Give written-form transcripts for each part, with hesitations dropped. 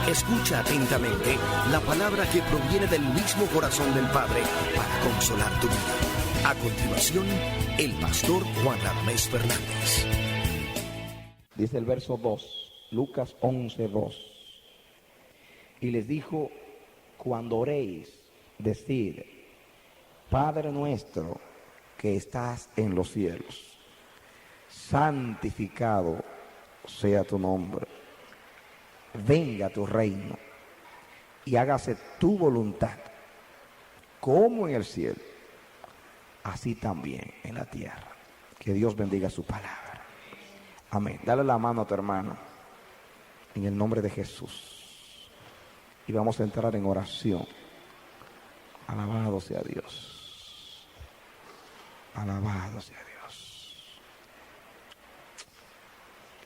Escucha atentamente la palabra que proviene del mismo corazón del Padre para consolar tu vida. A continuación, el pastor Juan Ramés Fernández. Dice el verso 2, Lucas 11:2. Y les dijo: cuando oréis, decid: Padre nuestro que estás en los cielos, santificado sea tu nombre. Venga tu reino y hágase tu voluntad, como en el cielo, así también en la tierra. Que Dios bendiga su palabra. Amén. Dale la mano a tu hermano en el nombre de Jesús. Y vamos a entrar en oración. Alabado sea Dios. Alabado sea Dios.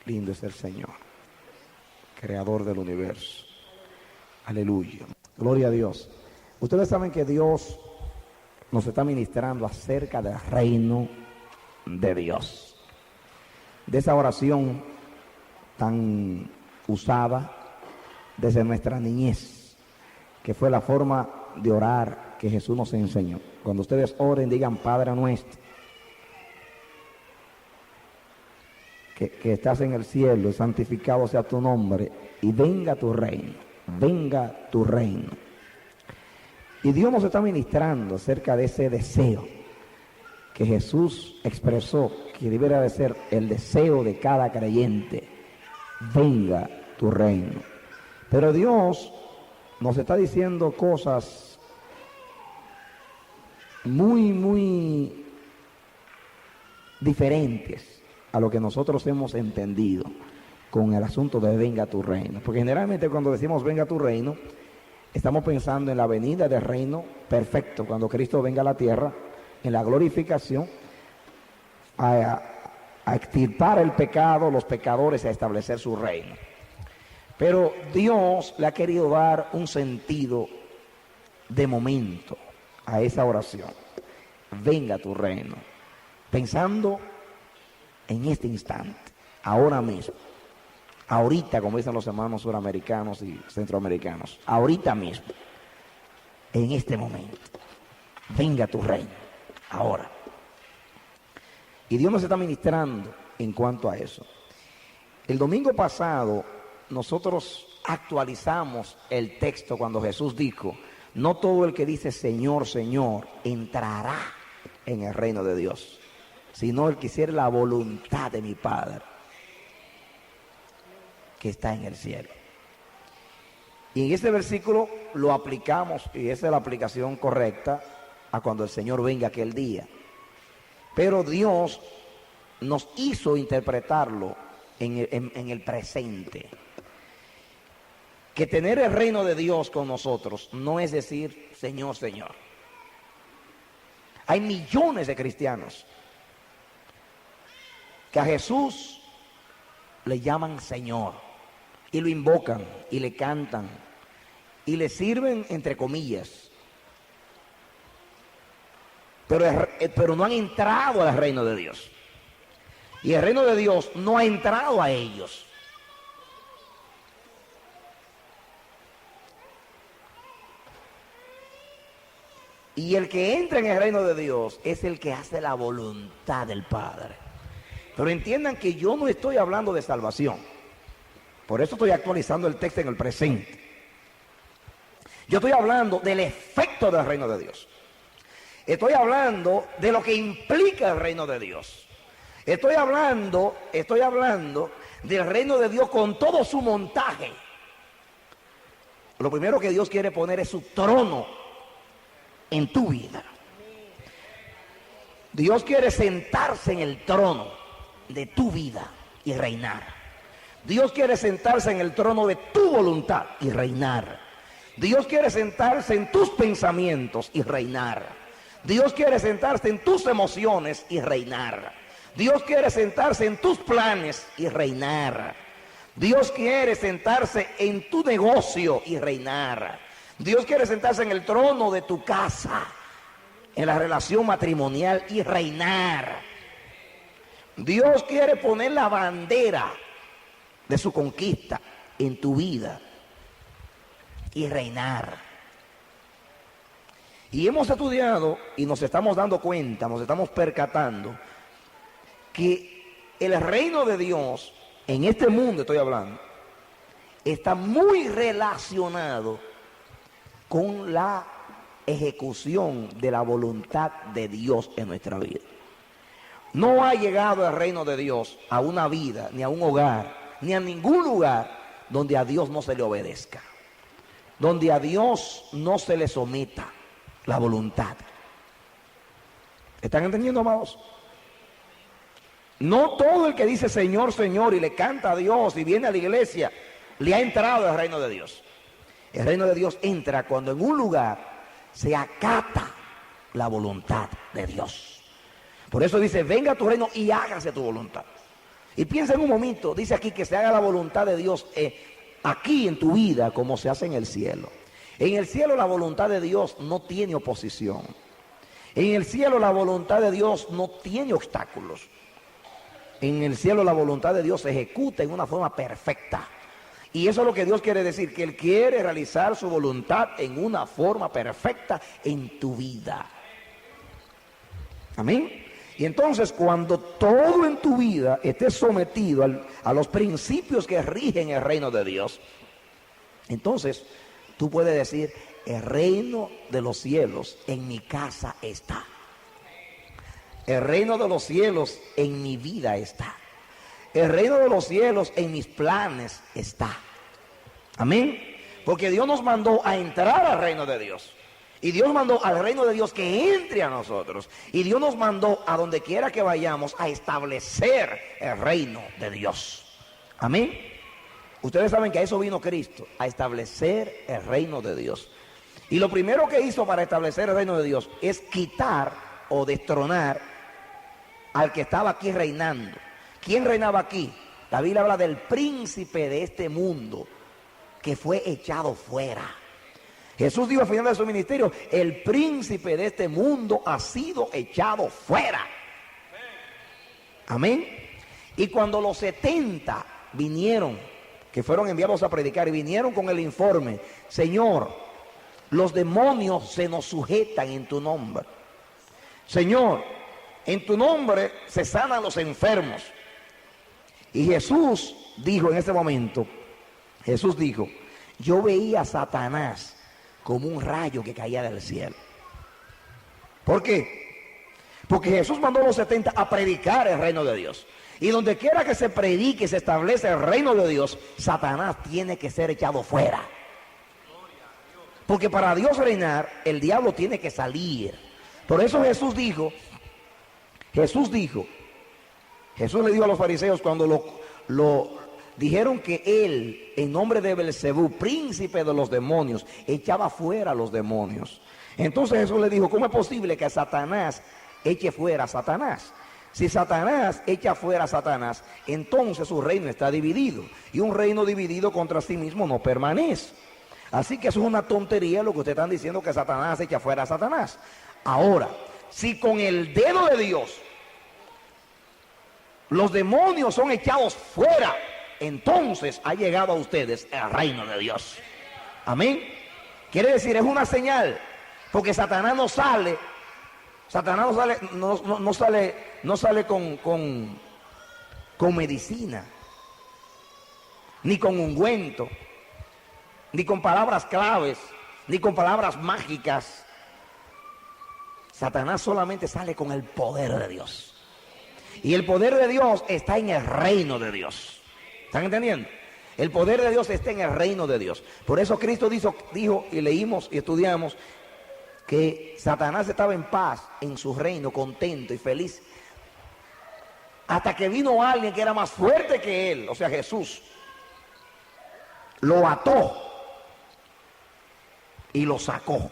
Lindo es el Señor, creador del universo. Aleluya. Gloria a Dios. Ustedes saben que Dios nos está ministrando acerca del reino de Dios. De esa oración tan usada desde nuestra niñez, que fue la forma de orar que Jesús nos enseñó. Cuando ustedes oren, digan: Padre nuestro, que estás en el cielo, santificado sea tu nombre, y venga tu reino, venga tu reino. Y Dios nos está ministrando acerca de ese deseo que Jesús expresó, que debería de ser el deseo de cada creyente: venga tu reino. Pero Dios nos está diciendo cosas muy diferentes a lo que nosotros hemos entendido con el asunto de venga tu reino. Porque generalmente cuando decimos venga tu reino, estamos pensando en la venida del reino perfecto, cuando Cristo venga a la tierra, en la glorificación, a extirpar el pecado, los pecadores, a establecer su reino. Pero Dios le ha querido dar un sentido de momento a esa oración: venga tu reino, pensando en este instante, ahora mismo, ahorita, como dicen los hermanos suramericanos y centroamericanos, ahorita mismo, en este momento, venga tu reino, ahora. Y Dios nos está ministrando en cuanto a eso. El domingo pasado nosotros actualizamos el texto cuando Jesús dijo: no todo el que dice Señor, Señor, entrará en el reino de Dios, sino el que hiciere la voluntad de mi Padre que está en el cielo. Y en este versículo lo aplicamos, y esa es la aplicación correcta a cuando el Señor venga aquel día. Pero Dios nos hizo interpretarlo en el presente. Que tener el reino de Dios con nosotros no es decir Señor, Señor. Hay millones de cristianos que a Jesús le llaman Señor, y lo invocan, y le cantan, y le sirven entre comillas, pero no han entrado al reino de Dios, y el reino de Dios no ha entrado a ellos. Y el que entra en el reino de Dios es el que hace la voluntad del Padre. Pero entiendan que yo no estoy hablando de salvación. Por eso estoy actualizando el texto en el presente. Yo estoy hablando del efecto del reino de Dios. Estoy hablando de lo que implica el reino de Dios. Estoy hablando del reino de Dios con todo su montaje. Lo primero que Dios quiere poner es su trono en tu vida. Dios quiere sentarse en el trono de tu vida y reinar. Dios quiere sentarse en el trono de tu voluntad y reinar. Dios quiere sentarse en tus pensamientos y reinar. Dios quiere sentarse en tus emociones y reinar. Dios quiere sentarse en tus planes y reinar. Dios quiere sentarse en tu negocio y reinar. Dios quiere sentarse en el trono de tu casa, en la relación matrimonial y reinar. Dios quiere poner la bandera de su conquista en tu vida y reinar. Y hemos estudiado y nos estamos dando cuenta, nos estamos percatando que el reino de Dios, en este mundo estoy hablando, está muy relacionado con la ejecución de la voluntad de Dios en nuestra vida. No ha llegado el reino de Dios a una vida, ni a un hogar, ni a ningún lugar donde a Dios no se le obedezca, donde a Dios no se le someta la voluntad. ¿Están entendiendo, amados? No todo el que dice Señor, Señor y le canta a Dios y viene a la iglesia le ha entrado al reino de Dios. El reino de Dios entra cuando en un lugar se acata la voluntad de Dios. Por eso dice, venga a tu reino y hágase tu voluntad. Y piensa en un momento, dice aquí que se haga la voluntad de Dios aquí en tu vida como se hace en el cielo. En el cielo la voluntad de Dios no tiene oposición. En el cielo la voluntad de Dios no tiene obstáculos. En el cielo la voluntad de Dios se ejecuta en una forma perfecta. Y eso es lo que Dios quiere decir, que Él quiere realizar su voluntad en una forma perfecta en tu vida. Amén. Y entonces cuando todo en tu vida esté sometido a los principios que rigen el reino de Dios, entonces tú puedes decir, el reino de los cielos en mi casa está. El reino de los cielos en mi vida está. El reino de los cielos en mis planes está. Amén. Porque Dios nos mandó a entrar al reino de Dios. Y Dios mandó al reino de Dios que entre a nosotros. Y Dios nos mandó a donde quiera que vayamos a establecer el reino de Dios. Amén. Ustedes saben que a eso vino Cristo, a establecer el reino de Dios. Y lo primero que hizo para establecer el reino de Dios es quitar o destronar al que estaba aquí reinando. ¿Quién reinaba aquí? La Biblia habla del príncipe de este mundo que fue echado fuera. Jesús dijo al final de su ministerio, el príncipe de este mundo ha sido echado fuera. Amén. Y cuando los 70 vinieron, que fueron enviados a predicar, y vinieron con el informe, Señor, los demonios se nos sujetan en tu nombre. Señor, en tu nombre se sanan los enfermos. Y Jesús dijo en ese momento, Jesús dijo, yo veía a Satanás como un rayo que caía del cielo. ¿Por qué? Porque Jesús mandó a los 70 a predicar el reino de Dios. Y donde quiera que se predique y se establece el reino de Dios, Satanás tiene que ser echado fuera. Porque para Dios reinar, el diablo tiene que salir. Por eso Jesús le dijo a los fariseos cuando lo dijeron que él, en nombre de Belcebú, príncipe de los demonios, echaba fuera a los demonios. Entonces Jesús le dijo, ¿cómo es posible que Satanás eche fuera a Satanás? Si Satanás echa fuera a Satanás, entonces su reino está dividido. Y un reino dividido contra sí mismo no permanece. Así que eso es una tontería lo que ustedes están diciendo, que Satanás echa fuera a Satanás. Ahora, si con el dedo de Dios los demonios son echados fuera, entonces ha llegado a ustedes el reino de Dios. Amén. Quiere decir, es una señal, porque Satanás no sale con medicina, ni con ungüento, ni con palabras claves, ni con palabras mágicas. Satanás solamente sale con el poder de Dios. Y el poder de Dios está en el reino de Dios. ¿Están entendiendo? El poder de Dios está en el reino de Dios. Por eso Cristo dijo y leímos y estudiamos que Satanás estaba en paz en su reino, contento y feliz, hasta que vino alguien que era más fuerte que él, o sea Jesús, lo ató y lo sacó,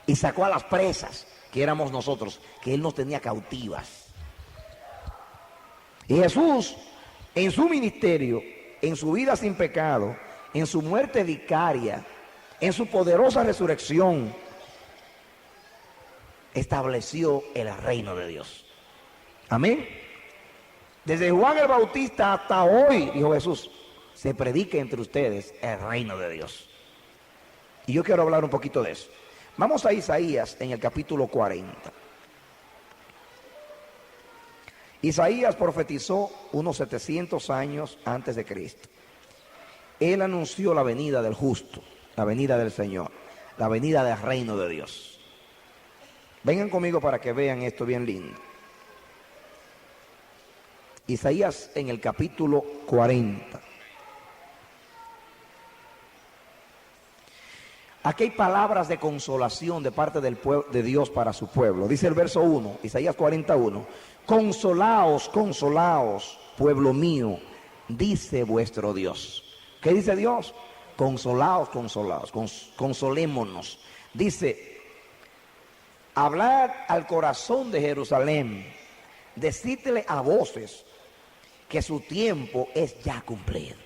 y sacó a las presas que éramos nosotros, que él nos tenía cautivas. Y Jesús, en su ministerio, en su vida sin pecado, en su muerte vicaria, en su poderosa resurrección, estableció el reino de Dios. Amén. Desde Juan el Bautista hasta hoy, dijo Jesús, se predica entre ustedes el reino de Dios. Y yo quiero hablar un poquito de eso. Vamos a Isaías en el capítulo 40. Isaías profetizó unos 700 años antes de Cristo. Él anunció la venida del justo, la venida del Señor, la venida del reino de Dios. Vengan conmigo para que vean esto bien lindo. Isaías en el capítulo 40. Aquí hay palabras de consolación de parte del pueblo, de Dios para su pueblo. Dice el verso 1, Isaías 41. Consolaos, consolaos, pueblo mío, dice vuestro Dios. ¿Qué dice Dios? Consolaos, consolaos, consolémonos. Dice, hablad al corazón de Jerusalén, decídele a voces que su tiempo es ya cumplido,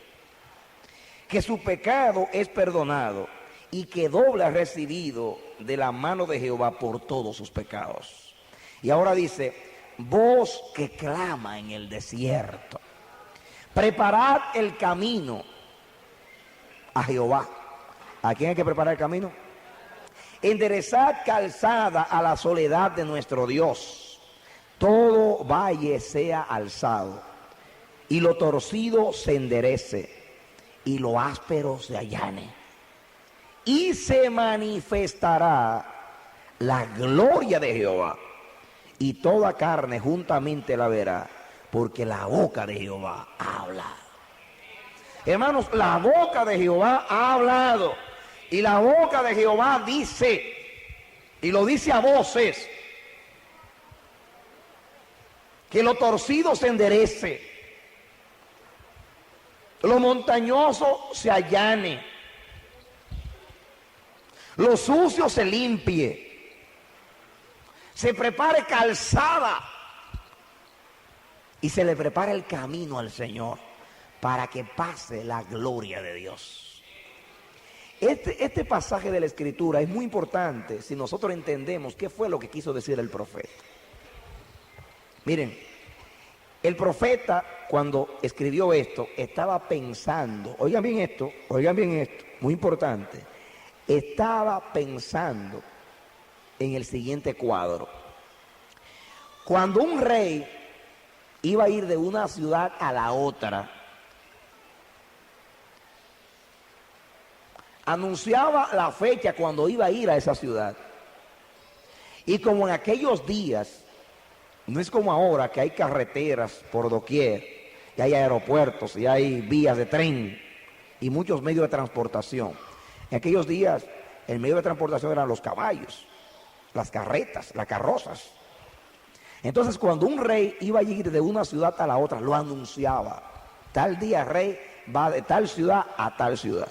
que su pecado es perdonado y que doble ha recibido de la mano de Jehová por todos sus pecados. Y ahora dice, voz que clama en el desierto, preparad el camino a Jehová. ¿A quién hay que preparar el camino? Enderezad calzada a la soledad de nuestro Dios. Todo valle sea alzado, y lo torcido se enderece, y lo áspero se allane. Y se manifestará la gloria de Jehová, y toda carne juntamente la verá, porque la boca de Jehová ha hablado. Hermanos, la boca de Jehová ha hablado, y la boca de Jehová dice, y lo dice a voces, que lo torcido se enderece, lo montañoso se allane, lo sucio se limpie, se prepare calzada y se le prepara el camino al Señor para que pase la gloria de Dios. Este pasaje de la Escritura es muy importante si nosotros entendemos qué fue lo que quiso decir el profeta. Miren, el profeta cuando escribió esto estaba pensando, oigan bien esto, muy importante, estaba pensando en el siguiente cuadro. Cuando un rey iba a ir de una ciudad a la otra, anunciaba la fecha cuando iba a ir a esa ciudad. Y como en aquellos días, no es como ahora que hay carreteras por doquier, y hay aeropuertos, y hay vías de tren, y muchos medios de transportación. En aquellos días, el medio de transportación eran los caballos, las carretas, las carrozas. Entonces, cuando un rey iba a ir de una ciudad a la otra, lo anunciaba. Tal día el rey va de tal ciudad a tal ciudad.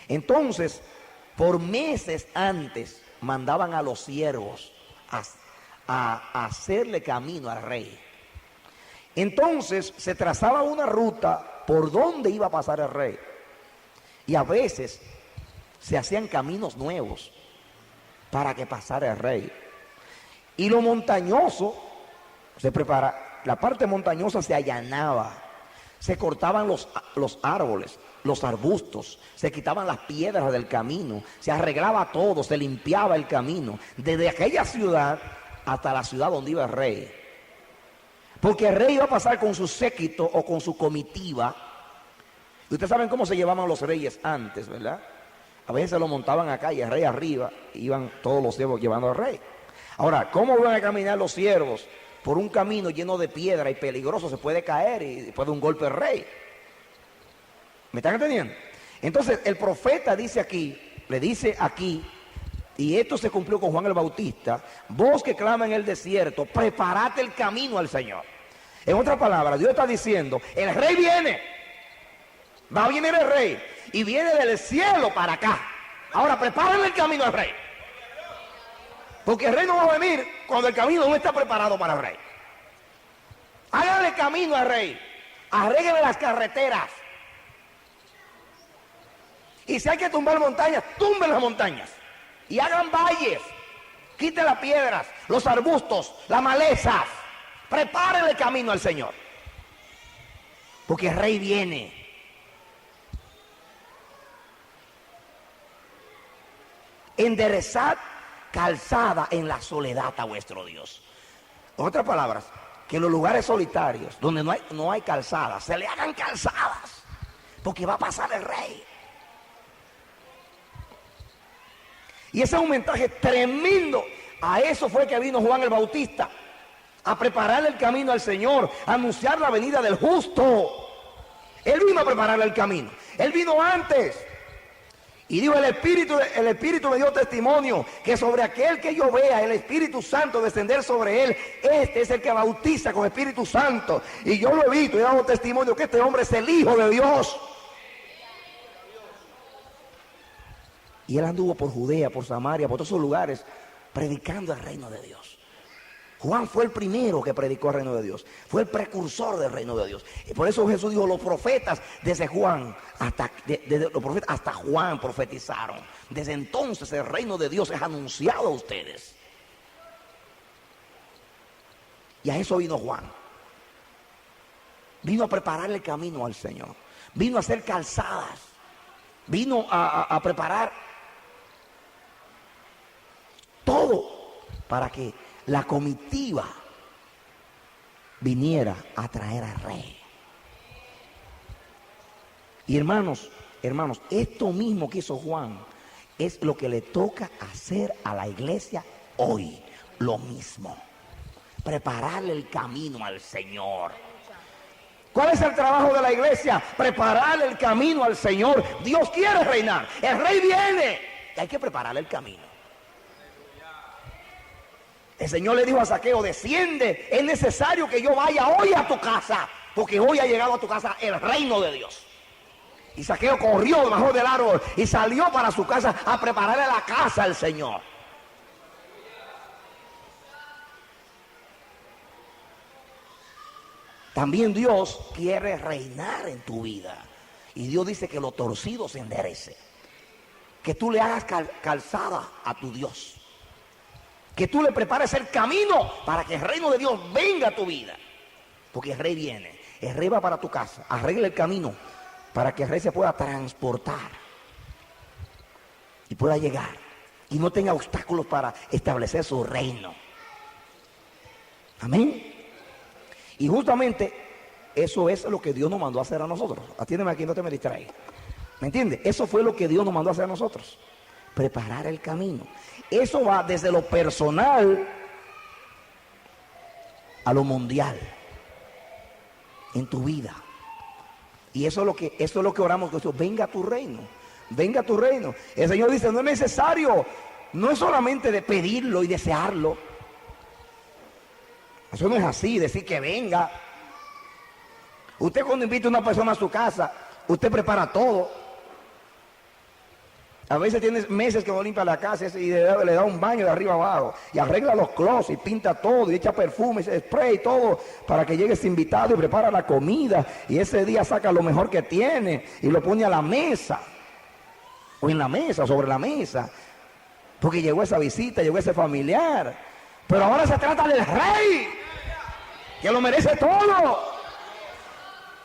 Entonces, por meses antes, mandaban a los siervos a hacerle camino al rey. Entonces, se trazaba una ruta por donde iba a pasar el rey. Y a veces se hacían caminos nuevos para que pasara el rey. Y lo montañoso se prepara, la parte montañosa se allanaba, se cortaban los árboles, los arbustos, se quitaban las piedras del camino, se arreglaba todo, se limpiaba el camino, desde aquella ciudad hasta la ciudad donde iba el rey. Porque el rey iba a pasar con su séquito o con su comitiva. Y ustedes saben cómo se llevaban los reyes antes, ¿verdad? A veces se lo montaban acá y el rey arriba, iban todos los siervos llevando al rey. Ahora, ¿cómo van a caminar los siervos por un camino lleno de piedra y peligroso? Se puede caer y después de un golpe el rey. ¿Me están entendiendo? Entonces el profeta dice aquí, le dice aquí, y esto se cumplió con Juan el Bautista: vos que clama en el desierto, preparate el camino al Señor. En otras palabras, Dios está diciendo, el rey viene, va a venir el rey, y viene del cielo para acá. Ahora prepárenle el camino al rey, porque el rey no va a venir cuando el camino no está preparado para el rey. Háganle camino al rey, arréglenle las carreteras, y si hay que tumbar montañas, tumben las montañas y hagan valles, quiten las piedras, los arbustos, las malezas. Prepárenle camino al Señor, porque el rey viene. enderezad calzada en la soledad a vuestro Dios. En otras palabras, que en los lugares solitarios, donde no hay calzadas, se le hagan calzadas, porque va a pasar el Rey. Y ese es un mensaje tremendo. A eso fue que vino Juan el Bautista, a preparar el camino al Señor, a anunciar la venida del justo. Él vino a preparar el camino. Él vino antes. Y dijo, el Espíritu me dio testimonio que sobre aquel que yo vea el Espíritu Santo descender sobre él, este es el que bautiza con Espíritu Santo. Y yo lo he visto y he dado testimonio que este hombre es el Hijo de Dios. Y él anduvo por Judea, por Samaria, por todos esos lugares, predicando el reino de Dios. Juan fue el primero que predicó el reino de Dios. Fue el precursor del reino de Dios. Y por eso Jesús dijo, los profetas desde Juan desde los profetas hasta Juan profetizaron. Desde entonces el reino de Dios es anunciado a ustedes. Y a eso vino Juan. Vino a preparar el camino al Señor. Vino a hacer calzadas. Vino a preparar todo para que la comitiva viniera a traer al Rey. Y hermanos, esto mismo que hizo Juan es lo que le toca hacer a la iglesia hoy. Lo mismo. Prepararle el camino al Señor. ¿Cuál es el trabajo de la iglesia? Prepararle el camino al Señor. Dios quiere reinar. El Rey viene. Y hay que prepararle el camino. El Señor le dijo a Zaqueo, desciende, es necesario que yo vaya hoy a tu casa, porque hoy ha llegado a tu casa el reino de Dios. Y Zaqueo corrió debajo del árbol y salió para su casa a prepararle la casa al Señor. También Dios quiere reinar en tu vida. Y Dios dice que lo torcido se enderece. Que tú le hagas calzada a tu Dios. Que tú le prepares el camino para que el reino de Dios venga a tu vida. Porque el Rey viene. El Rey va para tu casa. Arregla el camino para que el Rey se pueda transportar. Y pueda llegar. Y no tenga obstáculos para establecer su reino. Amén. Y justamente eso es lo que Dios nos mandó a hacer a nosotros. Atiéndeme aquí, no te me distraigas. ¿Me entiendes? Eso fue lo que Dios nos mandó a hacer a nosotros. Preparar el camino. Eso va desde lo personal a lo mundial en tu vida. Y eso es lo que oramos, que venga a tu reino, venga a tu reino. El Señor dice, no es necesario, no es solamente de pedirlo y desearlo. Eso no es así, decir que venga. Usted cuando invita a una persona a su casa, usted prepara todo. A veces tiene meses que no limpia la casa y le da un baño de arriba abajo. Y arregla los closets, y pinta todo, y echa perfume, spray y todo, para que llegue ese invitado y prepara la comida. Y ese día saca lo mejor que tiene y lo pone a la mesa. O en la mesa, sobre la mesa. Porque llegó esa visita, llegó ese familiar. Pero ahora se trata del Rey, que lo merece todo.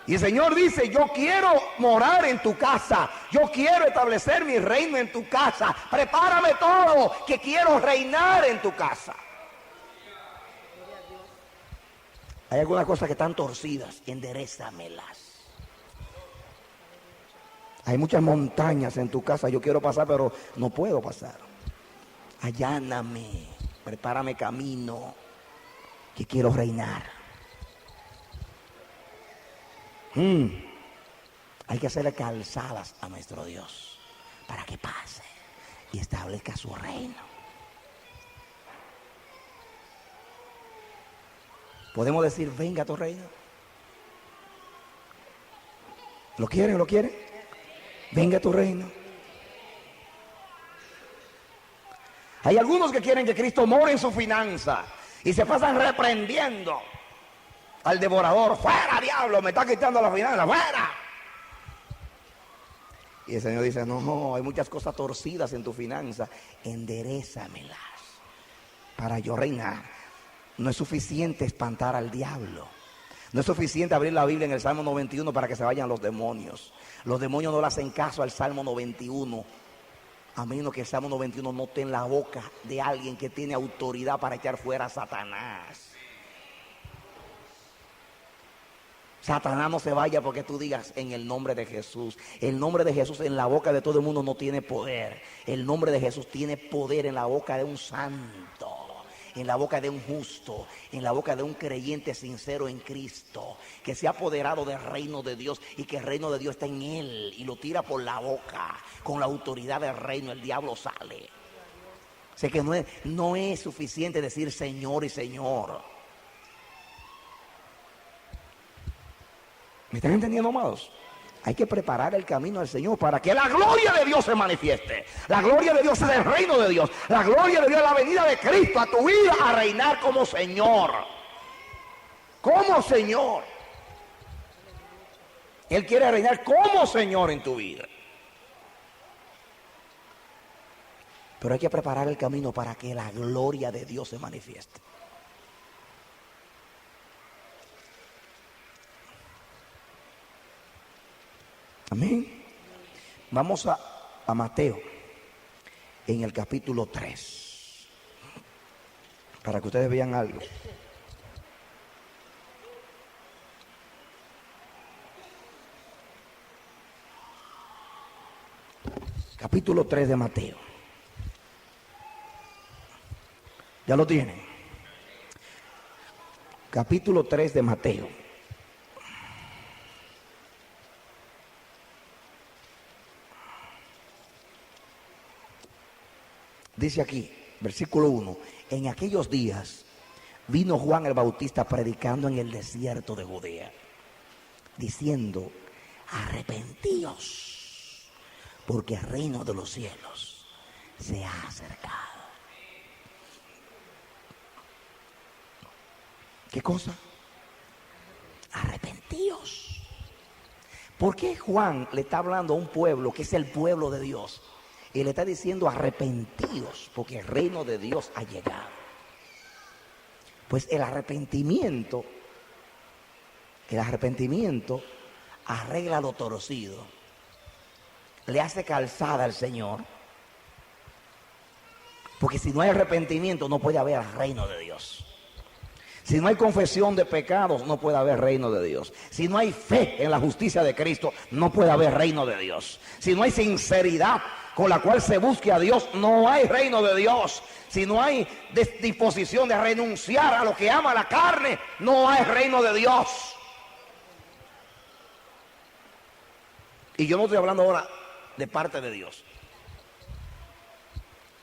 Y el Señor dice, yo quiero morar en tu casa, yo quiero establecer mi reino en tu casa, prepárame todo, que quiero reinar en tu casa. Hay algunas cosas que están torcidas, enderézamelas. Hay muchas montañas en tu casa, yo quiero pasar, pero no puedo pasar. Alláname, prepárame camino, que quiero reinar. Hay que hacerle calzadas a nuestro Dios para que pase y establezca su reino. Podemos decir, venga a tu reino. ¿Lo quieren? ¿Lo quieren? Venga a tu reino. Hay algunos que quieren que Cristo more en su finanza y se pasan reprendiendo al devorador. ¡Fuera, diablo! Me está quitando la finanza. ¡Fuera! Y el Señor dice, no, hay muchas cosas torcidas en tu finanza. Enderézamelas para yo reinar. No es suficiente espantar al diablo. No es suficiente abrir la Biblia en el Salmo 91 para que se vayan los demonios. Los demonios no le hacen caso al Salmo 91. A menos que el Salmo 91 no esté en la boca de alguien que tiene autoridad para echar fuera a Satanás. Satanás no se vaya porque tú digas en el nombre de Jesús. El nombre de Jesús en la boca de todo el mundo no tiene poder. El nombre de Jesús tiene poder en la boca de un santo, en la boca de un justo, en la boca de un creyente sincero en Cristo, que se ha apoderado del reino de Dios y que el reino de Dios está en él y lo tira por la boca. Con la autoridad del reino el diablo sale. Sé que no es suficiente decir Señor y Señor. ¿Me están entendiendo, amados? Hay que preparar el camino al Señor para que la gloria de Dios se manifieste. La gloria de Dios es el reino de Dios. La gloria de Dios es la venida de Cristo a tu vida a reinar como Señor. Como Señor. Él quiere reinar como Señor en tu vida. Pero hay que preparar el camino para que la gloria de Dios se manifieste. Amén. Vamos a Mateo, en el capítulo 3, para que ustedes vean algo. Capítulo 3 de Mateo. ¿Ya lo tienen? Capítulo 3 de Mateo. Dice aquí, versículo 1, en aquellos días vino Juan el Bautista predicando en el desierto de Judea, diciendo, arrepentíos, porque el reino de los cielos se ha acercado. ¿Qué cosa? Arrepentíos. ¿Por qué Juan le está hablando a un pueblo que es el pueblo de Dios? Y le está diciendo arrepentíos porque el reino de Dios ha llegado. Pues el arrepentimiento arregla lo torcido, le hace calzada al Señor. Porque si no hay arrepentimiento no puede haber reino de Dios. Si no hay confesión de pecados no puede haber reino de Dios. Si no hay fe en la justicia de Cristo no puede haber reino de Dios. Si no hay sinceridad con la cual se busque a Dios, no hay reino de Dios. Si no hay disposición de renunciar a lo que ama la carne, no hay reino de Dios. Y yo no estoy hablando ahora de parte de Dios.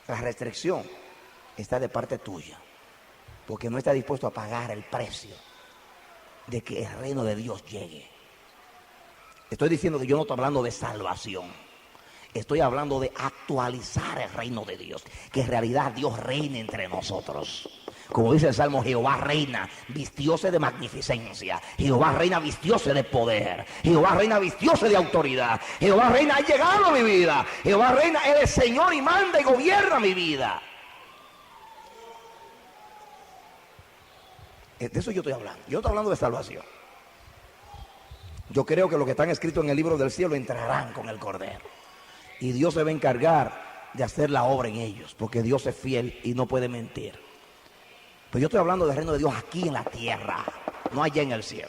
La restricción está de parte tuya, porque no está dispuesto a pagar el precio de que el reino de Dios llegue. Estoy diciendo que yo no estoy hablando de salvación. Estoy hablando de actualizar el reino de Dios. Que en realidad Dios reine entre nosotros. Como dice el Salmo, Jehová reina, vistióse de magnificencia. Jehová reina, vistióse de poder. Jehová reina, vistióse de autoridad. Jehová reina, ha llegado a mi vida. Jehová reina, Él es Señor y manda y gobierna mi vida. De eso yo estoy hablando. Yo estoy hablando de salvación. Yo creo que los que están escritos en el libro del cielo entrarán con el Cordero. Y Dios se va a encargar de hacer la obra en ellos, porque Dios es fiel y no puede mentir. Pero yo estoy hablando del reino de Dios aquí en la tierra, no allá en el cielo.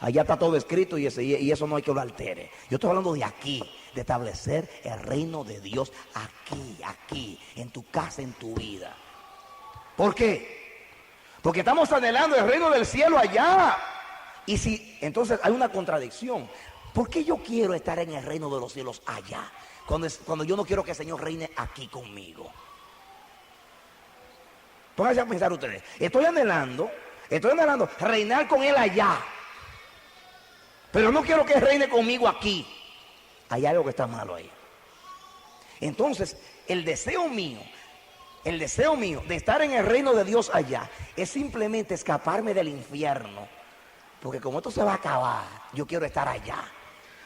Allá está todo escrito y eso no hay que lo altere. Yo estoy hablando de aquí, de establecer el reino de Dios aquí, en tu casa, en tu vida. ¿Por qué? Porque estamos anhelando el reino del cielo allá. Y si, entonces hay una contradicción. ¿Por qué yo quiero estar en el reino de los cielos allá? Cuando yo no quiero que el Señor reine aquí conmigo. Pónganse a pensar ustedes. Estoy anhelando reinar con Él allá. Pero no quiero que Él reine conmigo aquí. Hay algo que está malo ahí. Entonces, el deseo mío de estar en el reino de Dios allá es simplemente escaparme del infierno. Porque como esto se va a acabar, yo quiero estar allá.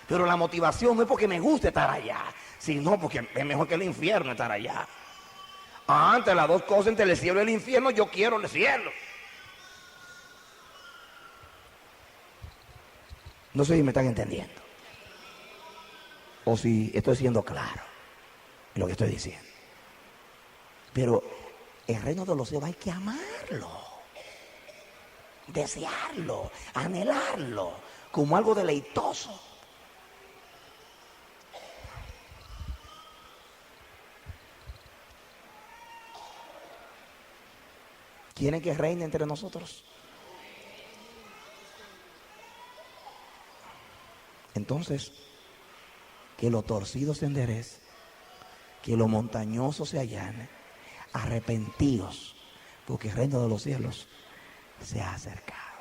Pero la motivación no es porque me guste estar allá, sino porque es mejor que el infierno estar allá. Entre las dos cosas, entre el cielo y el infierno, yo quiero el cielo. No sé si me están entendiendo o si estoy siendo claro. lo que estoy diciendo. Pero el reino de los cielos hay que amarlo, desearlo, anhelarlo como algo deleitoso. ¿Quieren que reine entre nosotros? Entonces, que lo torcido se enderece, que lo montañoso se allane. Arrepentíos, porque el reino de los cielos se ha acercado.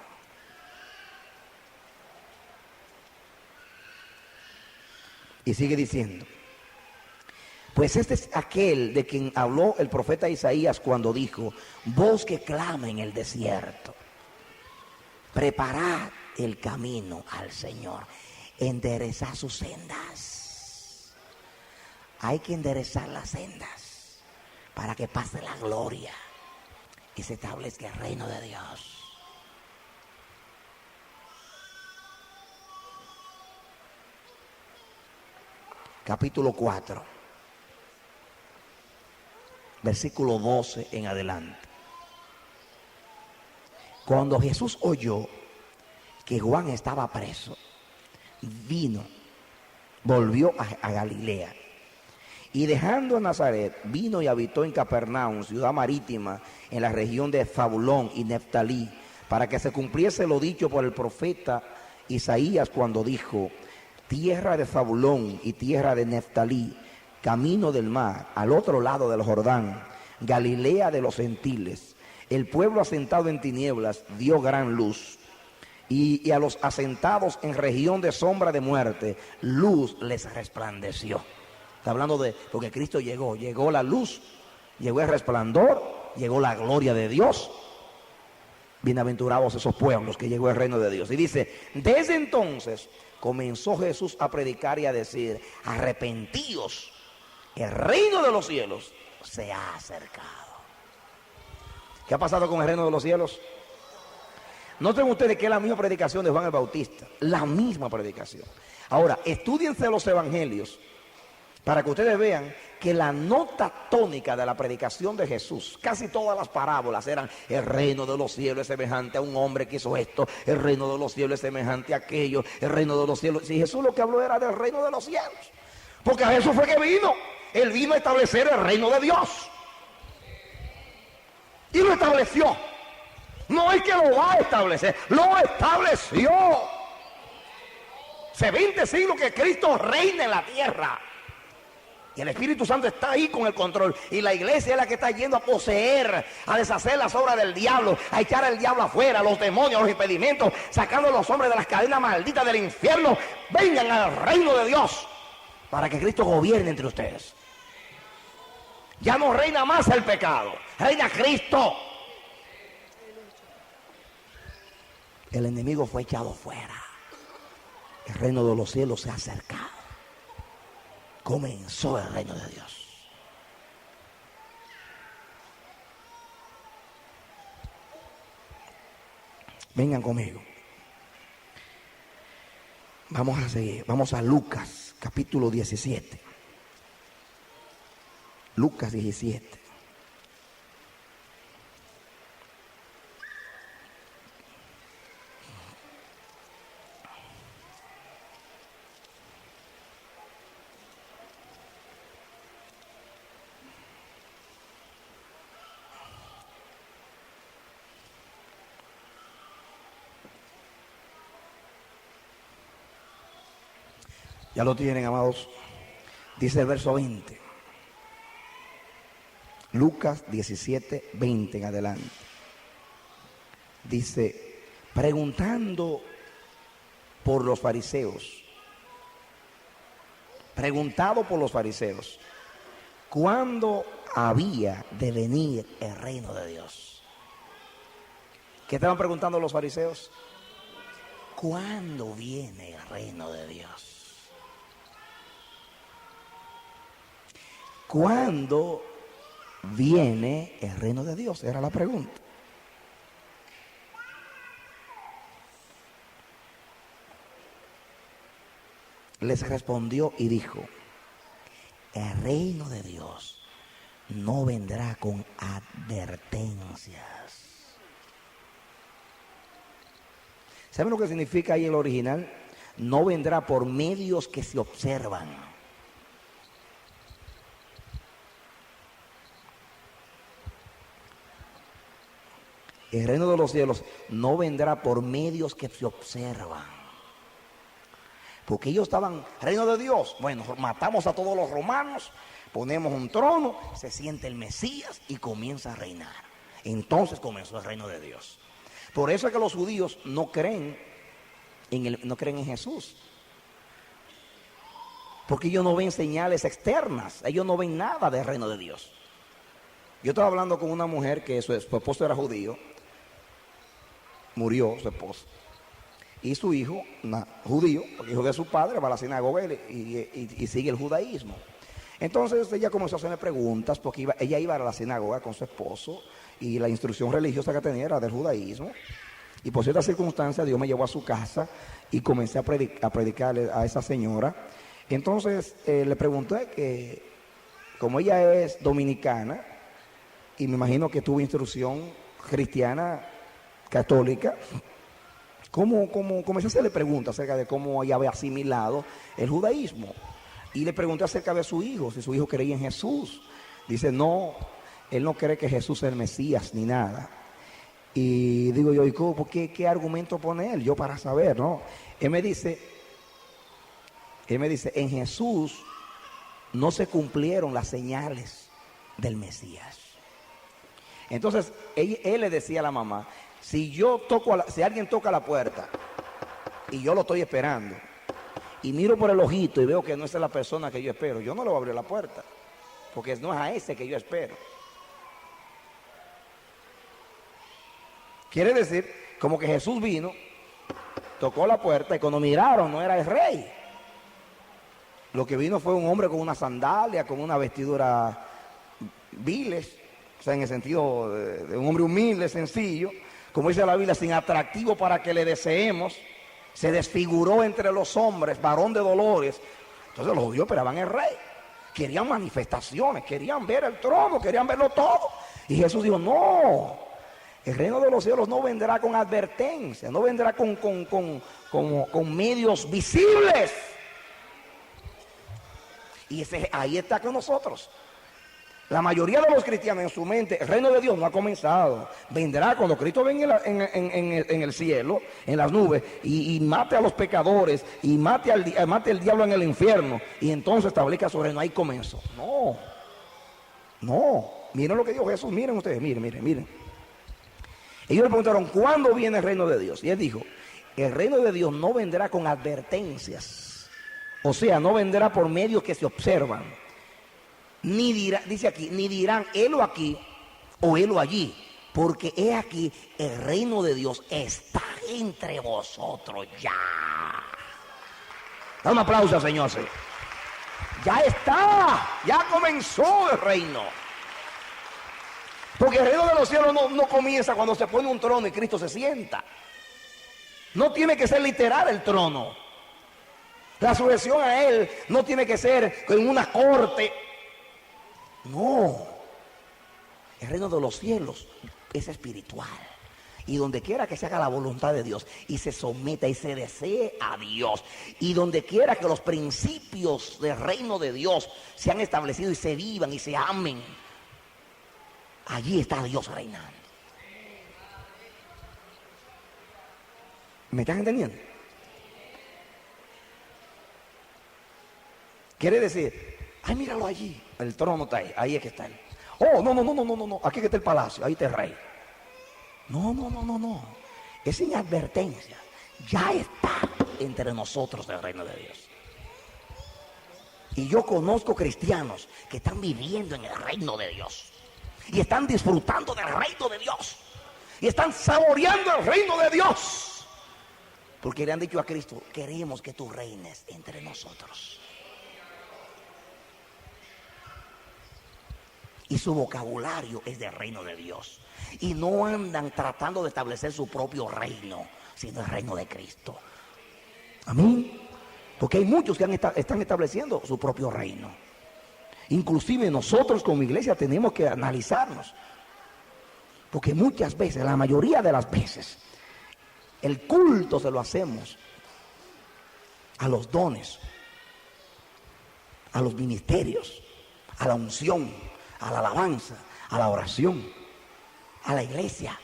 Y sigue diciendo: pues este es aquel de quien habló el profeta Isaías cuando dijo: voz que clama en el desierto, preparad el camino al Señor, enderezad sus sendas. Hay que enderezar las sendas para que pase la gloria y se establezca el reino de Dios. Capítulo 4, versículo 12 en adelante. Cuando Jesús oyó que Juan estaba preso, volvió a Galilea. Y dejando Nazaret, vino y habitó en Capernaum, ciudad marítima, en la región de Zabulón y Neftalí, para que se cumpliese lo dicho por el profeta Isaías cuando dijo: tierra de Zabulón y tierra de Neftalí, camino del mar, al otro lado del Jordán, Galilea de los gentiles. El pueblo asentado en tinieblas vio gran luz, y a los asentados en región de sombra de muerte, luz les resplandeció. Está hablando de, porque Cristo llegó la luz, llegó el resplandor, llegó la gloria de Dios. Bienaventurados esos pueblos que llegó el reino de Dios. Y dice: desde entonces comenzó Jesús a predicar y a decir: arrepentíos, el reino de los cielos se ha acercado. ¿Qué ha pasado con el reino de los cielos? Noten ustedes que es la misma predicación de Juan el Bautista, la misma predicación. Ahora, estudiense los evangelios para que ustedes vean que la nota tónica de la predicación de Jesús, casi todas las parábolas eran: el reino de los cielos es semejante a un hombre que hizo esto, el reino de los cielos es semejante a aquello, el reino de los cielos. Si Jesús lo que habló era del reino de los cielos, porque a eso fue que vino. Él vino a establecer el reino de Dios y lo estableció. No es que lo va a establecer, lo estableció. Hace 20 siglos que Cristo reina en la tierra. Y el Espíritu Santo está ahí con el control. Y la iglesia es la que está yendo a poseer, a deshacer las obras del diablo, a echar al diablo afuera, los demonios, los impedimentos, sacando a los hombres de las cadenas malditas del infierno. Vengan al reino de Dios para que Cristo gobierne entre ustedes. Ya no reina más el pecado, reina Cristo. El enemigo fue echado fuera. El reino de los cielos se ha acercado. Comenzó el reino de Dios. Vengan conmigo. Vamos a seguir. Vamos a Lucas, capítulo 17. Lucas 17. Ya lo tienen, amados. Dice el verso 20. Lucas 17, 20 en adelante. Dice: preguntando por los fariseos. Preguntado por los fariseos, ¿cuándo había de venir el reino de Dios? ¿Qué estaban preguntando los fariseos? ¿Cuándo viene el reino de Dios? ¿Cuándo viene el reino de Dios? Era la pregunta. Les respondió y dijo: el reino de Dios no vendrá con advertencias. ¿Saben lo que significa ahí el original? No vendrá por medios que se observan. El reino de los cielos no vendrá por medios que se observan. Porque ellos estaban, reino de Dios, bueno, matamos a todos los romanos, ponemos un trono, se siente el Mesías y comienza a reinar. Entonces comenzó el reino de Dios. Por eso es que los judíos no creen en Jesús. Porque ellos no ven señales externas, ellos no ven nada del reino de Dios. Yo estaba hablando con una mujer que su esposo era judío, murió su esposo. Y su hijo, judío, porque hijo de su padre, va a la sinagoga y sigue el judaísmo. Entonces ella comenzó a hacerme preguntas, porque ella iba a la sinagoga con su esposo y la instrucción religiosa que tenía era del judaísmo. Y por ciertas circunstancias Dios me llevó a su casa y comencé a predicarle a esa señora. Entonces le pregunté que, como ella es dominicana, y me imagino que tuvo instrucción cristiana católica, comencé a hacerle preguntas acerca de cómo ella había asimilado el judaísmo. Y le pregunté acerca de su hijo, si su hijo creía en Jesús. Dice, no, él no cree que Jesús es el Mesías ni nada. Y digo yo, ¿y qué argumento pone él? Yo para saber, ¿no? Él me dice, en Jesús no se cumplieron las señales del Mesías. Entonces, él le decía a la mamá, si alguien toca la puerta y yo lo estoy esperando y miro por el ojito y veo que no es la persona que yo espero, yo no le voy a abrir la puerta, porque no es a ese que yo espero. Quiere decir, como que Jesús vino, tocó la puerta y cuando miraron no era el rey. Lo que vino fue un hombre con una sandalia, con una vestidura viles, o sea, en el sentido de un hombre humilde, sencillo, como dice la Biblia, sin atractivo para que le deseemos, se desfiguró entre los hombres, varón de dolores. Entonces los judíos esperaban el rey, querían manifestaciones, querían ver el trono, querían verlo todo. Y Jesús dijo, no, el reino de los cielos no vendrá con advertencia, no vendrá con medios visibles. Y ahí está con nosotros. La mayoría de los cristianos en su mente, el reino de Dios no ha comenzado. Vendrá cuando Cristo venga en el cielo, en las nubes, y mate a los pecadores, y mate el diablo en el infierno, y entonces establezca su reino. Ahí comenzó. No. Miren lo que dijo Jesús, miren ustedes, miren. Ellos le preguntaron, ¿cuándo viene el reino de Dios? Y él dijo, el reino de Dios no vendrá con advertencias. O sea, no vendrá por medios que se observan. Dice aquí, ni dirán, helo aquí o helo allí, porque he aquí, el reino de Dios está entre vosotros ya. Da un aplauso al Señor. Ya está, ya comenzó el reino. Porque el reino de los cielos no comienza cuando se pone un trono y Cristo se sienta. No tiene que ser literal el trono. La sujeción a Él no tiene que ser en una corte. No. El reino de los cielos es espiritual. Y donde quiera que se haga la voluntad de Dios y se someta y se desee a Dios, y donde quiera que los principios del reino de Dios sean establecidos y se vivan y se amen, allí está Dios reinando. ¿Me están entendiendo? Quiere decir, ay, míralo allí, el trono está ahí es que está él. Oh, no, aquí que está el palacio, ahí está el rey. No, es sin advertencia, ya está entre nosotros el reino de Dios. Y yo conozco cristianos que están viviendo en el reino de Dios y están disfrutando del reino de Dios y están saboreando el reino de Dios, porque le han dicho a Cristo, queremos que tú reines entre nosotros. Y su vocabulario es del reino de Dios. Y no andan tratando de establecer su propio reino, sino el reino de Cristo. Amén. Porque hay muchos que están estableciendo su propio reino. Inclusive nosotros como iglesia tenemos que analizarnos. Porque muchas veces, la mayoría de las veces, el culto se lo hacemos a los dones, a los ministerios, a la unción, a la alabanza, a la oración, a la iglesia.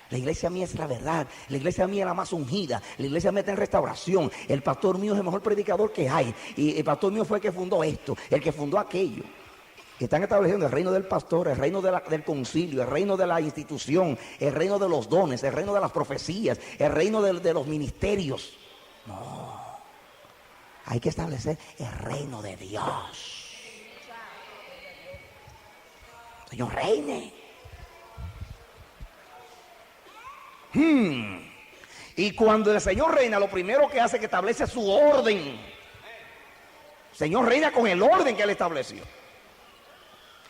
La iglesia mía es la verdad, la iglesia mía es la más ungida, la iglesia mía está en restauración, el pastor mío es el mejor predicador que hay, y el pastor mío fue el que fundó esto, el que fundó aquello. Están estableciendo el reino del pastor, el reino del concilio, el reino de la institución, el reino de los dones, el reino de las profecías, el reino de los ministerios. No, hay que establecer el reino de Dios. Señor, reine. Y cuando el Señor reina, lo primero que hace es que establece su orden. El Señor reina con el orden que Él estableció.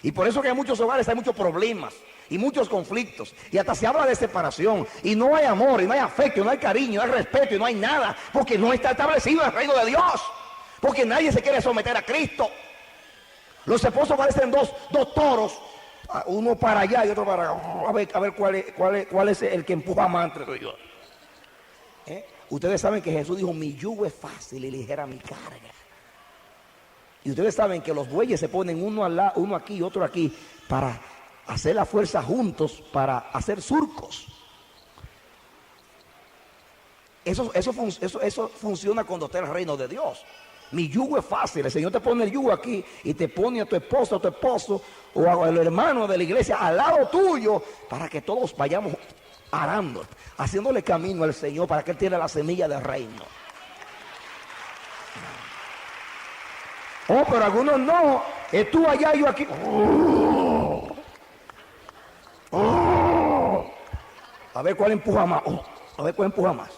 Y por eso que en muchos hogares hay muchos problemas y muchos conflictos. Y hasta se habla de separación. Y no hay amor, y no hay afecto, y no hay cariño, y no hay respeto, y no hay nada. Porque no está establecido el reino de Dios. Porque nadie se quiere someter a Cristo. Los esposos parecen dos toros. Uno para allá y otro para acá. A ver cuál es el que empuja más entre ellos. Ustedes saben que Jesús dijo: mi yugo es fácil y ligera mi carga. Y ustedes saben que los bueyes se ponen uno al lado, uno aquí y otro aquí, para hacer la fuerza juntos, para hacer surcos. Eso funciona cuando está en el reino de Dios. Mi yugo es fácil. El Señor te pone el yugo aquí y te pone a tu esposa, a tu esposo o al hermano de la iglesia al lado tuyo, para que todos vayamos arando, haciéndole camino al Señor, para que Él tiene la semilla del reino. Oh, pero algunos no. Es tú allá y yo aquí. A ver cuál empuja más. A ver cuál empuja más.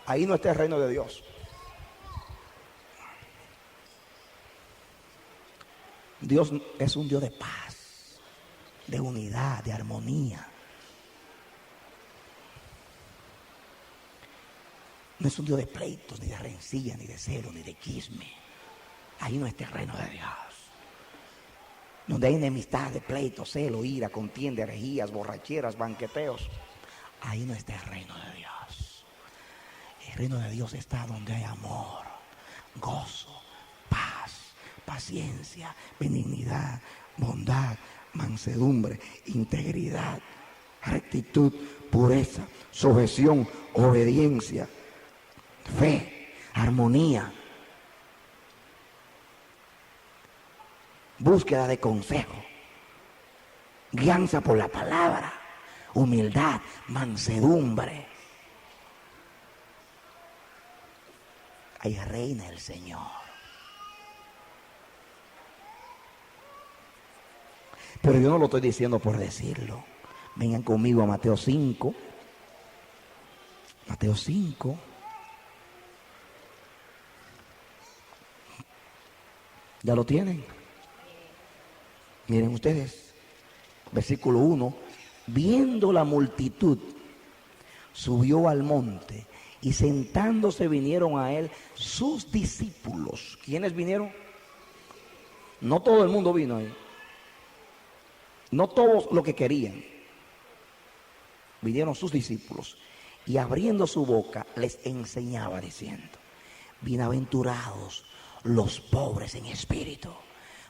Ahí no está el reino de Dios. Dios es un Dios de paz, de unidad, de armonía. No es un Dios de pleitos, ni de rencilla, ni de celo, ni de chisme. Ahí no está el reino de Dios. Donde hay enemistad, de pleito, celo, ira, contienda, herejías, borracheras, banqueteos. Ahí no está el reino de Dios. El reino de Dios está donde hay amor, gozo, paz, paciencia, benignidad, bondad, mansedumbre, integridad, rectitud, pureza, sujeción, obediencia, fe, armonía, búsqueda de consejo, guianza por la palabra, humildad, mansedumbre. Ahí reina el Señor. Pero yo no lo estoy diciendo por decirlo. Vengan conmigo a Mateo 5. Mateo 5. ¿Ya lo tienen? Miren ustedes, versículo 1, viendo la multitud, subió al monte y sentándose vinieron a él sus discípulos. ¿Quiénes vinieron? No todo el mundo vino ahí. No todos lo que querían. Vinieron sus discípulos y abriendo su boca les enseñaba diciendo: bienaventurados los pobres en espíritu,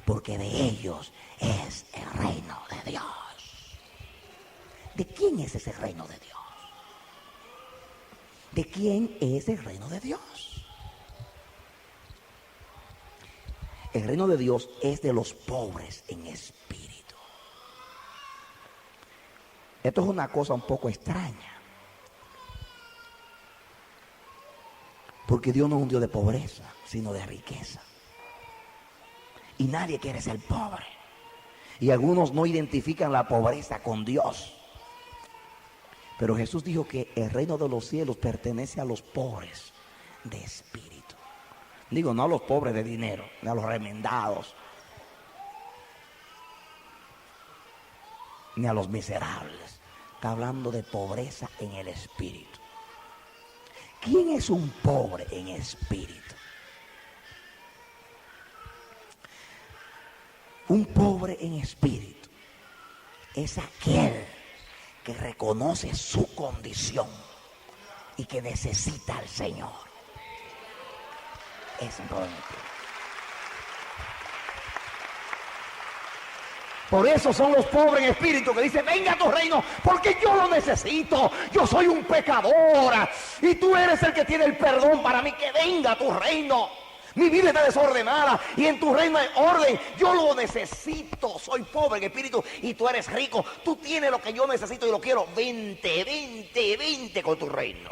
porque de ellos es el reino de Dios. ¿De quién es ese reino de Dios? ¿De quién es el reino de Dios? El reino de Dios es de los pobres en espíritu. Esto es una cosa un poco extraña, porque Dios no es un Dios de pobreza, sino de riqueza. Y nadie quiere ser pobre. Y algunos no identifican la pobreza con Dios. Pero Jesús dijo que el reino de los cielos pertenece a los pobres de espíritu. Digo, no a los pobres de dinero, ni a los remendados, ni a los miserables. Está hablando de pobreza en el espíritu. ¿Quién es un pobre en espíritu? Un pobre en espíritu es aquel que reconoce su condición y que necesita al Señor. Es un pobre en espíritu. Por eso son los pobres en espíritu que dicen: venga a tu reino, porque yo lo necesito. Yo soy un pecador y tú eres el que tiene el perdón para mí. Que venga a tu reino. Mi vida está desordenada y en tu reino hay orden. Yo lo necesito. Soy pobre en espíritu y tú eres rico. Tú tienes lo que yo necesito y lo quiero. Vente, vente, vente con tu reino.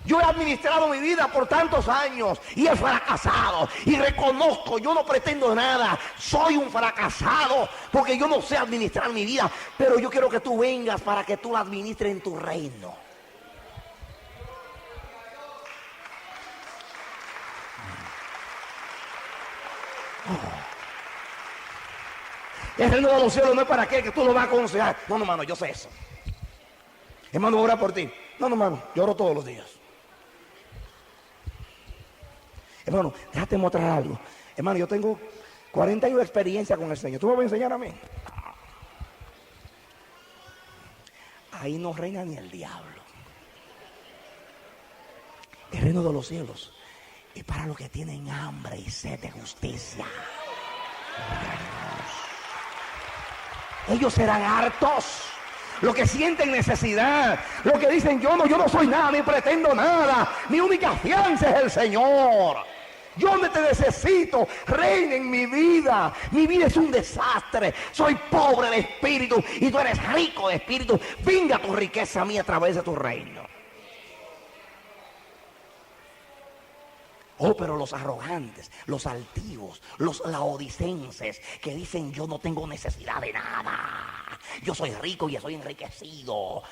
Yo he administrado mi vida por tantos años y he fracasado, y reconozco, yo no pretendo nada, soy un fracasado porque yo no sé administrar mi vida, pero yo quiero que tú vengas para que tú la administres en tu reino. El reino de los cielos no es para qué, que tú lo vas a aconsejar. No, hermano, yo sé eso. Hermano, voy a orar por ti. No, hermano, yo oro todos los días. Hermano, déjate mostrar algo. Hermano, yo tengo 40 años de experiencia con el Señor. ¿Tú me vas a enseñar a mí? Ahí no reina ni el diablo. El reino de los cielos es para los que tienen hambre y sed de justicia. Ellos serán hartos. Los que sienten necesidad, los que dicen: yo no soy nada, ni pretendo nada, mi única fianza es el Señor. Yo no te necesito, reina en mi vida es un desastre, soy pobre de espíritu y tú eres rico de espíritu. Venga tu riqueza a mí a través de tu reino. Oh, pero los arrogantes, los altivos, los laodicenses que dicen: yo no tengo necesidad de nada, yo soy rico y soy enriquecido.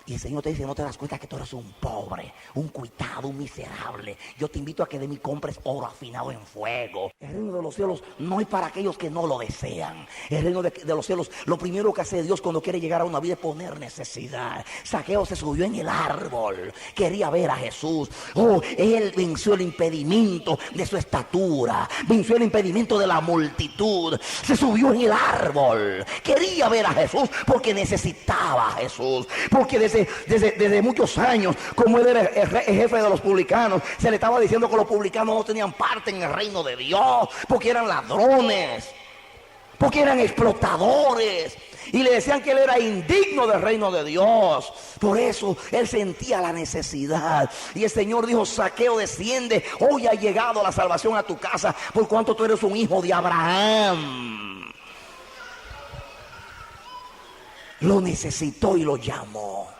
Y el Señor te dice: no te das cuenta que tú eres un pobre, un cuitado, un miserable. Yo te invito a que de mí compres oro afinado en fuego. El reino de los cielos no es para aquellos que no lo desean. El reino de los cielos, lo primero que hace Dios cuando quiere llegar a una vida es poner necesidad. Zaqueo se subió en el árbol, quería ver a Jesús. Oh, él venció el impedimento de su estatura, venció el impedimento de la multitud. Se subió en el árbol, quería ver a Jesús porque necesitaba a Jesús. Porque desde muchos años, como él era el jefe de los publicanos, se le estaba diciendo que los publicanos no tenían parte en el reino de Dios, porque eran ladrones, porque eran explotadores, y le decían que él era indigno del reino de Dios. Por eso él sentía la necesidad, y el Señor dijo: Zaqueo, desciende, hoy ha llegado la salvación a tu casa, por cuanto tú eres un hijo de Abraham. Lo necesitó y lo llamó.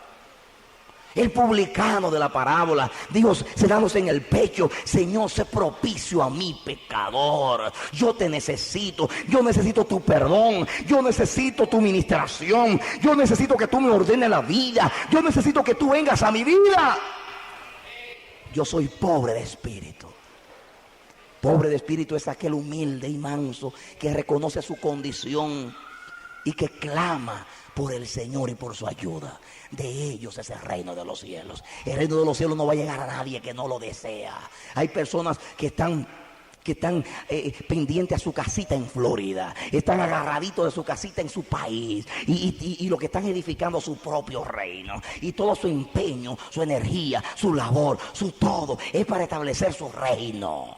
El publicano de la parábola dijo, dándose en el pecho: Señor, sé propicio a mí, pecador. Yo te necesito, yo necesito tu perdón, yo necesito tu ministración, yo necesito que tú me ordenes la vida, yo necesito que tú vengas a mi vida. Yo soy pobre de espíritu. Pobre de espíritu es aquel humilde y manso que reconoce su condición y que clama por el Señor y por su ayuda. De ellos es el reino de los cielos. El reino de los cielos no va a llegar a nadie que no lo desea. Hay personas que están pendientes a su casita en Florida, están agarraditos de su casita en su país, y lo que están edificando su propio reino, y todo su empeño, su energía, su labor, su todo es para establecer su reino.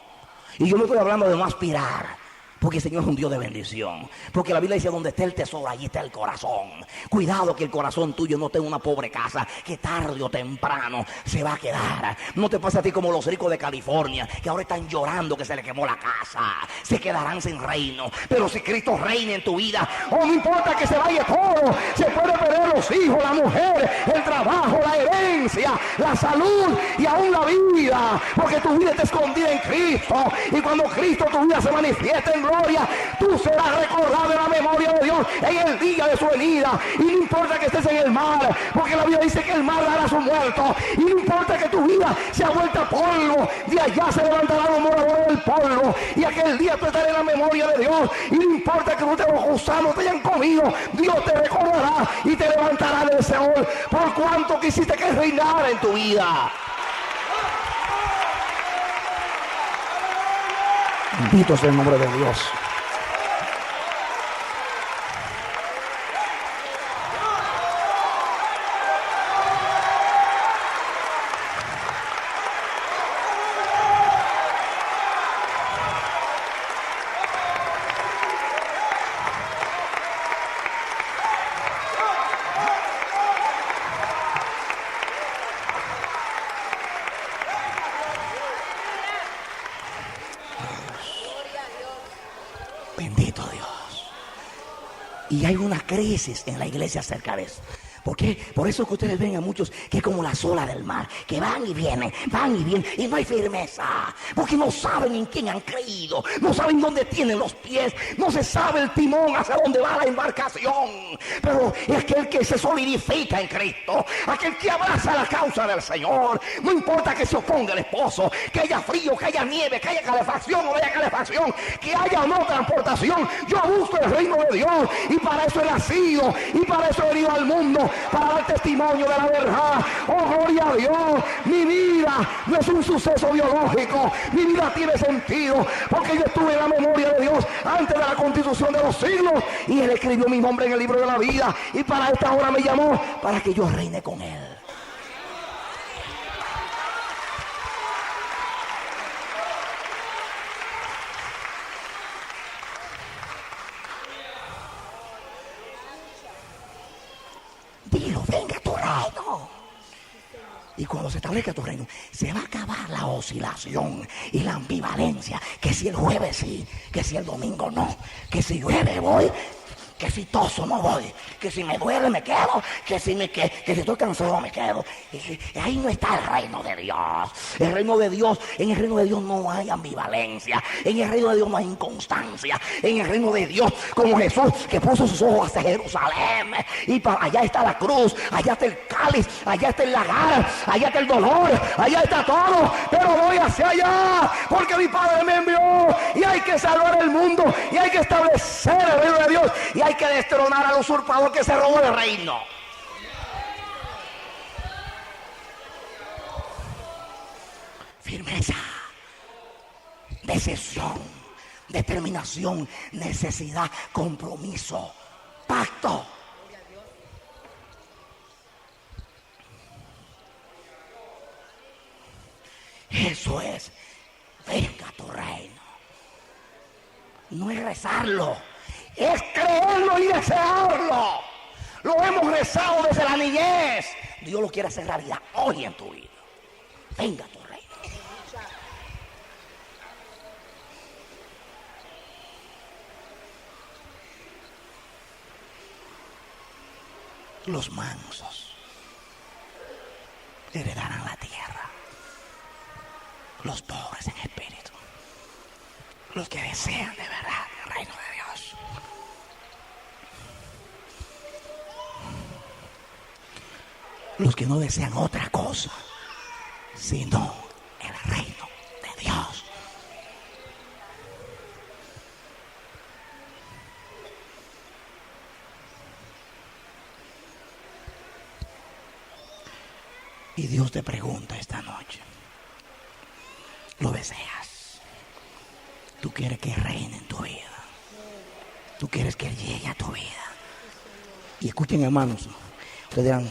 Y yo no estoy hablando de no aspirar, porque el Señor es un Dios de bendición. Porque la Biblia dice: donde está el tesoro, allí está el corazón. Cuidado que el corazón tuyo no esté en una pobre casa que tarde o temprano se va a quedar. No te pasa a ti como los ricos de California, que ahora están llorando que se le quemó la casa. Se quedarán sin reino. Pero si Cristo reina en tu vida, no importa que se vaya todo, se puede perder los hijos, la mujer, el trabajo, la herencia, la salud y aún la vida, porque tu vida está escondida en Cristo. Y cuando Cristo tu vida se manifiesta en gloria, tú serás recordado en la memoria de Dios en el día de su venida. Y no importa que estés en el mar, porque la Biblia dice que el mar dará su muerto. Y no importa que tu vida sea vuelta polvo, de allá se levantará los moradores del polvo, y aquel día tú estarás en la memoria de Dios. Y no importa que los gusanos te hayan comido, Dios te recordará y te levantará del Seol, por cuanto quisiste que reinara en tu vida. Bendito sea el nombre de Dios. Bendito Dios. Y hay una crisis en la iglesia acerca de eso. ¿Por qué? Por eso que ustedes ven a muchos que es como las olas del mar, que van y vienen, y no hay firmeza, porque no saben en quién han creído, no saben dónde tienen los pies, no se sabe el timón hacia dónde va la embarcación. Pero es aquel que se solidifica en Cristo, aquel que abraza la causa del Señor, no importa que se oponga el esposo, que haya frío, que haya nieve, que haya calefacción o no haya calefacción, que haya o no transportación. Yo busco el reino de Dios y para eso he nacido y para eso he venido al mundo, para dar testimonio de la verdad. Oh, gloria a Dios. Mi vida no es un suceso biológico, mi vida tiene sentido porque yo estuve en la memoria de Dios antes de la constitución de los siglos y Él escribió mi nombre en el libro de la vida y para esta hora me llamó para que yo reine con Él. Dilo, venga tu reino. Y cuando se establezca tu reino, se va a acabar la oscilación y la ambivalencia. Que si el jueves sí, que si el domingo no, que si llueve voy, que si toso no voy, que si me duele me quedo, que si estoy cansado me quedo. Y ahí no está el reino de Dios. El reino de Dios, en el reino de Dios no hay ambivalencia, en el reino de Dios no hay inconstancia, en el reino de Dios, como Jesús que puso sus ojos hacia Jerusalén y para allá está la cruz, allá está el cáliz, allá está el lagar, allá está el dolor, allá está todo, pero voy hacia allá porque mi Padre me envió y hay que salvar el mundo y hay que establecer el reino de Dios y hay que destronar al usurpador que se robó el reino. Firmeza, decisión, determinación, necesidad, compromiso, pacto. Eso es, venga tu reino. No es rezarlo, es creerlo y desearlo. Lo hemos rezado desde la niñez. Dios lo quiere hacer realidad hoy en tu vida. Venga tu reino. Los mansos heredarán la tierra. Los pobres en espíritu, los que desean de verdad el reino de Dios. Los que no desean otra cosa sino el reino de Dios. Y Dios te pregunta esta noche, ¿lo deseas? ¿Tú quieres que reine en tu vida? ¿Tú quieres que Él llegue a tu vida? Y escuchen, hermanos, ustedes dirán,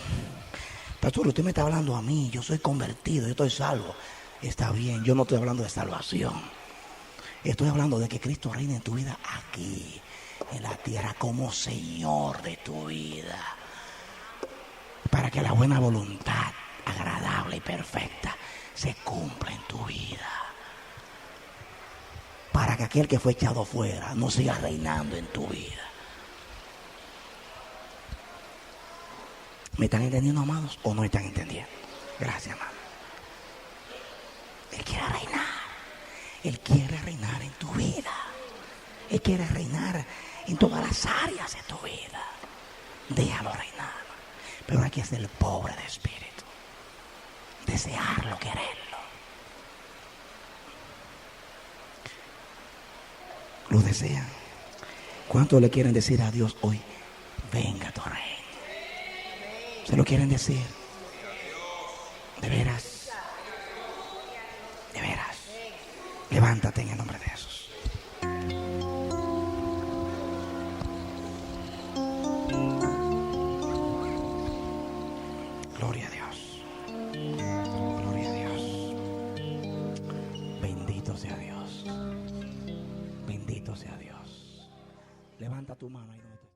pastor, usted me está hablando a mí, yo soy convertido, yo estoy salvo. Está bien, yo no estoy hablando de salvación. Estoy hablando de que Cristo reine en tu vida aquí, en la tierra, como Señor de tu vida. Para que la buena voluntad, agradable y perfecta, se cumpla en tu vida. Para que aquel que fue echado fuera no siga reinando en tu vida. ¿Me están entendiendo, amados? ¿O no están entendiendo? Gracias, amado. Él quiere reinar. Él quiere reinar en tu vida. Él quiere reinar en todas las áreas de tu vida. Déjalo reinar. Pero hay que ser el pobre de espíritu. Desearlo, quererlo. ¿Lo desean? ¿Cuántos le quieren decir a Dios hoy? Venga tu reino. ¿Se lo quieren decir? ¿De veras? ¿De veras? Levántate en el nombre de Jesús. Bendito sea Dios. Bendito sea Dios. Levanta tu mano ahí donde tú estás.